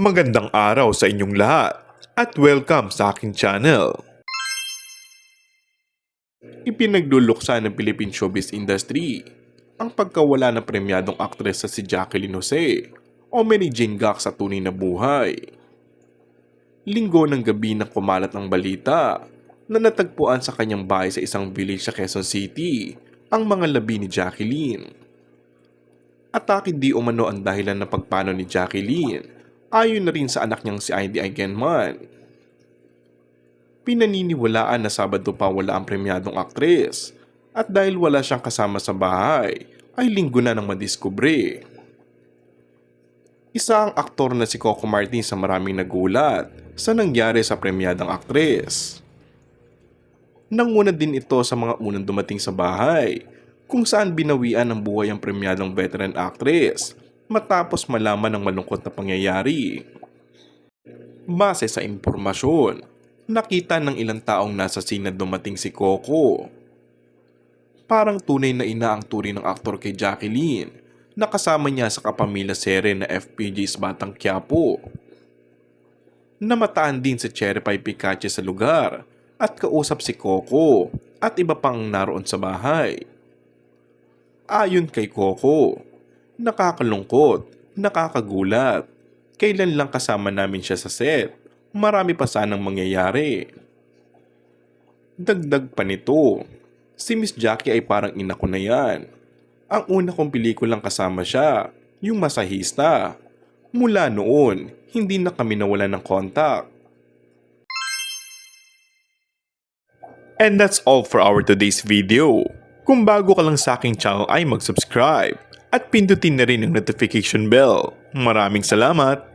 Magandang araw sa inyong lahat at welcome sa aking channel. Ipinagluluksa ng Philippine showbiz industry ang pagkawala ng premyadong aktres sa si Jacqueline Jose o Mary Jane Gac sa tunay na buhay. Linggo ng gabi nang kumalat ang balita na natagpuan sa kanyang bahay sa isang village sa Quezon City ang mga labi ni Jacqueline. Atake di umano ang dahilan ng pagpano ni Jacqueline ayon na rin sa anak niyang si Aidy Eigenman. Pinaniniwalaan na Sabado pa wala ang premyadong aktres at dahil wala siyang kasama sa bahay ay linggo na nang madiskubre. Isa ang aktor na si Coco Martin sa maraming nagulat sa nangyari sa premyadong aktres. Nanguna din ito sa mga unang dumating sa bahay kung saan binawian ng buhay ang premyadong veteran actress matapos malaman ng malungkot na pangyayari. Base sa impormasyon, nakita ng ilang taong nasa scene na dumating si Coco. Parang tunay na ina ang turing ng aktor kay Jacqueline na kasama niya sa kapamilya sere na FPJ's Batang Quiapo. Namataan din si Cherry Pie Picache sa lugar at kausap si Coco at iba pang naroon sa bahay. Ayon kay Coco, nakakalungkot, nakakagulat. Kailan lang kasama namin siya sa set? Marami pa sanang mangyayari. Dagdag pa nito, si Miss Jackie ay parang ina ko na yan. Ang una kong pelikulang kasama siya, yung Masahista. Mula noon, hindi na kami nawalan ng contact. And that's all for our today's video. Kung bago ka lang sa aking channel ay mag-subscribe at pindutin na rin ang notification bell. Maraming salamat!